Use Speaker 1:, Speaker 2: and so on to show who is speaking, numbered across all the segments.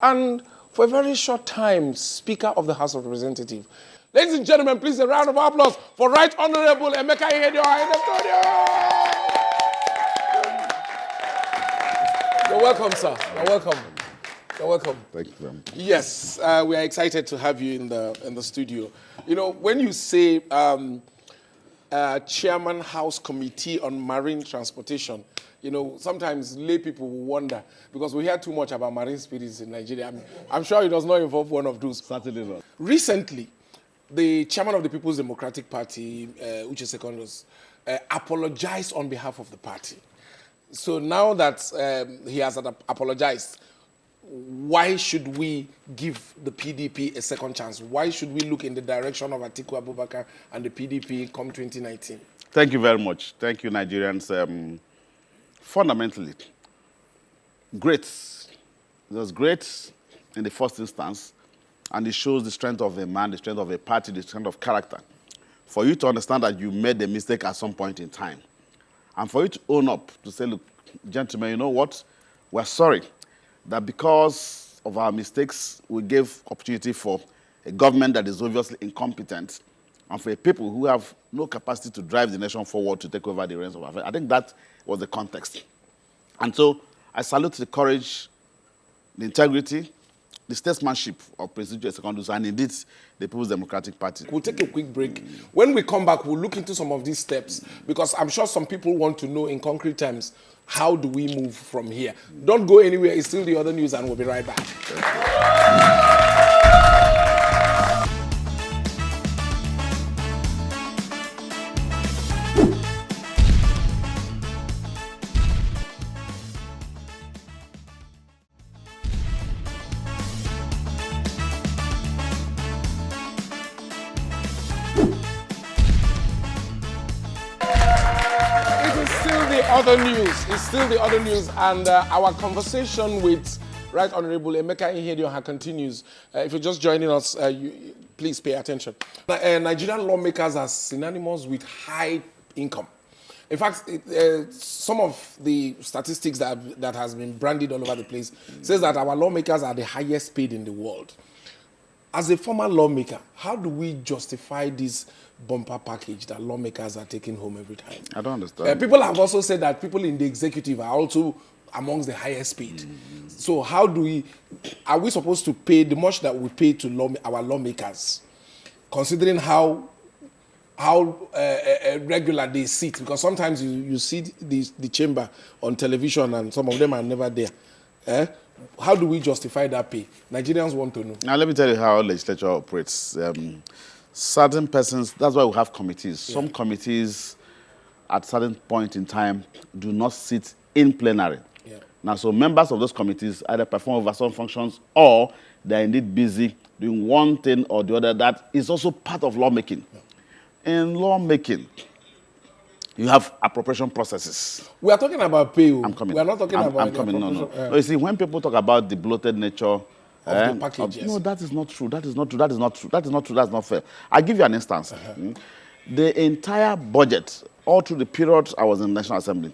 Speaker 1: and for a very short time, Speaker of the House of Representatives. Ladies and gentlemen, please a round of applause for Right Honorable Emeka Ihedioha in the studio. You're welcome, sir. You're welcome. You're welcome.
Speaker 2: Thank you very much.
Speaker 1: Yes, we are excited to have you in the studio. You know, when you say Chairman House Committee on Marine Transportation, you know, sometimes lay people will wonder because we hear too much about marine spirits in Nigeria. I'm sure it does not involve one of those.
Speaker 2: Certainly not.
Speaker 1: Recently, the chairman of the People's Democratic Party, Uche Secondos, apologized on behalf of the party. So now that he has apologized, why should we give the PDP a second chance? Why should we look in the direction of Atiku Abubakar and the PDP come 2019?
Speaker 2: Thank you very much. Thank you, Nigerians. Fundamentally, great. It was great in the first instance, and it shows the strength of a man, the strength of a party, the strength of character. For you to understand that you made a mistake at some point in time, and for you to own up, to say, look, gentlemen, you know what? We're sorry that because of our mistakes, we gave opportunity for a government that is obviously incompetent and for people who have no capacity to drive the nation forward to take over the reins of affairs. I think that was the context. And so I salute the courage, the integrity, the statesmanship of President Secondus and indeed the People's Democratic Party.
Speaker 1: We'll take a quick break. When we come back, we'll look into some of these steps because I'm sure some people want to know in concrete terms, how do we move from here? Don't go anywhere. It's still the other news and we'll be right back. It's still the other news, and our conversation with Right Honorable Emeka Ihedioha continues. If you're just joining us, please pay attention. Nigerian lawmakers are synonymous with high income. In fact, some of the statistics that has been branded all over the place says that our lawmakers are the highest paid in the world. As a former lawmaker, how do we justify this bumper package that lawmakers are taking home every time?
Speaker 2: I don't understand.
Speaker 1: People have also said that people in the executive are also amongst the highest paid. So how do are we supposed to pay the much that we pay to our lawmakers, considering how regular they sit? Because sometimes you see the chamber on television and some of them are never there. How do we justify that pay? Nigerians want to know.
Speaker 2: Now, let me tell you how legislature operates. Certain persons, that's why we have committees. Yeah. Some committees, at certain point in time, do not sit in plenary. Yeah. Now, so members of those committees either perform oversight functions or they're indeed busy doing one thing or the other. That is also part of lawmaking. Yeah. In lawmaking, you have appropriation processes.
Speaker 1: We are talking about pay.
Speaker 2: I'm coming.
Speaker 1: We are not talking about
Speaker 2: I'm coming. No. You see, when people talk about the bloated nature
Speaker 1: of the package, yes.
Speaker 2: No, that is not true. That is not true. That is not true. That is not true. That's not fair. I'll give you an instance. The entire budget, all through the period I was in the National Assembly,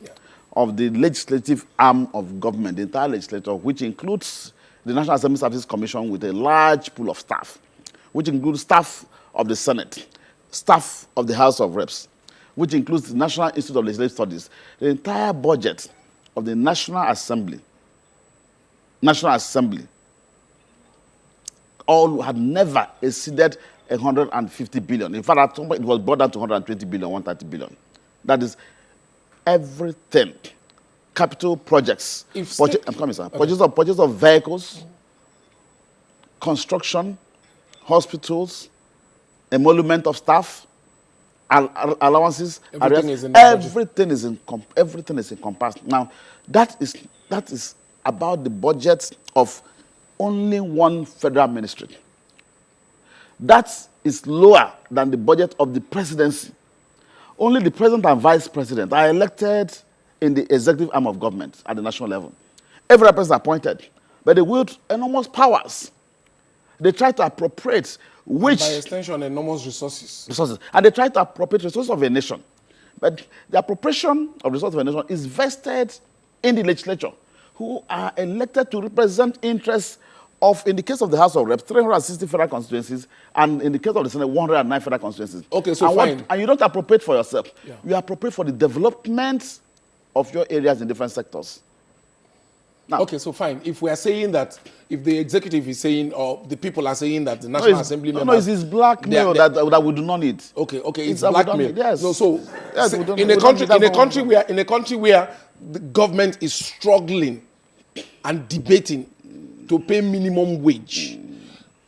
Speaker 2: of the legislative arm of government, the entire legislature, which includes the National Assembly Services Commission with a large pool of staff, which includes staff of the Senate, staff of the House of Reps, which includes the National Institute of Legislative Studies, the entire budget of the National Assembly, all had never exceeded 150 billion. In fact, at some point it was brought down to 120 billion, 130 billion. That is everything. Capital projects. I'm coming, sir. Okay. Purchase of vehicles, construction, hospitals, emolument of staff, allowances, everything is encompassed. Now, that is about the budget of only one federal ministry. That is lower than the budget of the presidency. Only the president and vice president are elected in the executive arm of government at the national level. Every person is appointed, but they wield enormous powers. They try to appropriate which...
Speaker 1: And by extension, enormous resources.
Speaker 2: And they try to appropriate resources of a nation. But the appropriation of resources of a nation is vested in the legislature, who are elected to represent interests in the case of the House of Reps, 360 federal constituencies, and in the case of the Senate, 109 federal constituencies.
Speaker 1: Okay, so
Speaker 2: and
Speaker 1: fine.
Speaker 2: And you don't appropriate for yourself.
Speaker 1: Yeah.
Speaker 2: You appropriate for the development of your areas in different sectors. Now,
Speaker 1: okay, so fine. If we are saying that, if the executive is saying, or the people are saying that the National Assembly members...
Speaker 2: No, it's blackmail that we do not need.
Speaker 1: Okay, it's blackmail.
Speaker 2: Yes.
Speaker 1: No, so
Speaker 2: yes,
Speaker 1: in a country where the government is struggling and debating to pay minimum wage,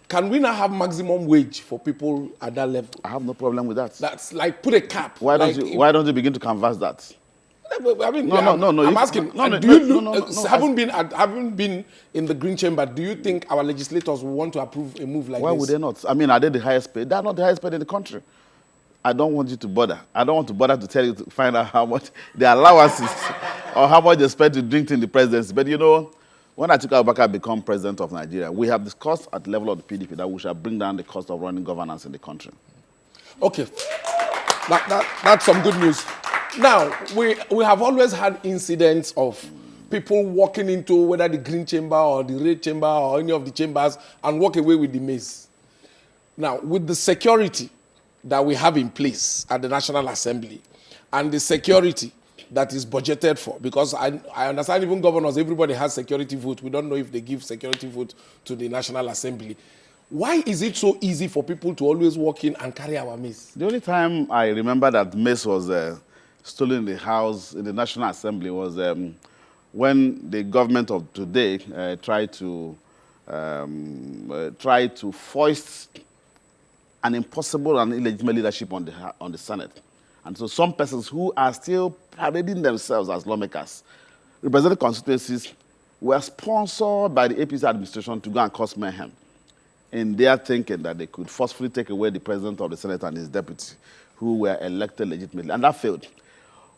Speaker 1: can we not have maximum wage for people at that level?
Speaker 2: I have no problem with that.
Speaker 1: That's like put a cap.
Speaker 2: Why don't you begin to canvass that?
Speaker 1: I mean,
Speaker 2: no.
Speaker 1: I'm asking. Having been in the Green Chamber, do you think our legislators will want to approve a move like this?
Speaker 2: Why would they not? I mean, are they the highest paid? They are not the highest paid in the country. I don't want you to bother. I don't want to bother to tell you to find out how much the allowances or how much they spend to drink in the presidency. But you know, when Atiku Abubakar become president of Nigeria, we have discussed at the level of the PDP that we shall bring down the cost of running governance in the country.
Speaker 1: Okay, that's some good news. Now, we have always had incidents of people walking into whether the Green Chamber or the Red Chamber or any of the chambers and walk away with the mace. Now, with the security that we have in place at the National Assembly and the security that is budgeted for, because I understand even governors, everybody has security vote. We don't know if they give security vote to the National Assembly. Why is it so easy for people to always walk in and carry our mace?
Speaker 2: The only time I remember that mace was stolen in the House, in the National Assembly, was when the government of today tried to foist an impossible and illegitimate leadership on the Senate. And so some persons who are still parading themselves as lawmakers, representing constituencies, were sponsored by the APC administration to go and cause mayhem in their thinking that they could forcefully take away the president of the Senate and his deputy, who were elected legitimately. And that failed.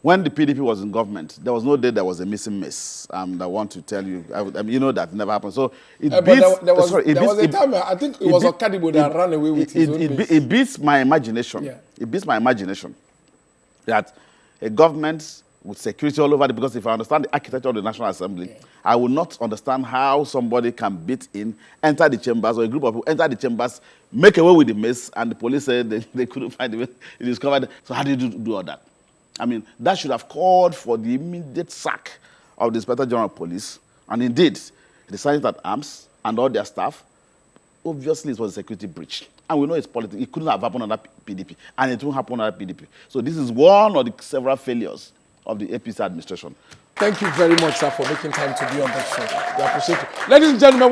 Speaker 2: When the PDP was in government, there was no day there was a missing mace. I want to tell you, you know that never happened. So it beats... There was a time, I think it was Okey that ran away with his own mace. It beats my imagination. Yeah. It beats my imagination that a government with security all over it, because if I understand the architecture of the National Assembly, I will not understand how somebody can beat in, enter the chambers, or a group of people enter the chambers, make away with the mace, and the police said they couldn't find the mace. It discovered. So how did you do all that? I mean, that should have called for the immediate sack of the Inspector General of Police. And indeed, the Sergeant at Arms and all their staff, obviously it was a security breach. And we know it's politics. It couldn't have happened under PDP, and it won't happen under PDP. So this is one of the several failures of the APC administration. Thank you very much, sir, for making time to be on the show. We appreciate it. Ladies and gentlemen,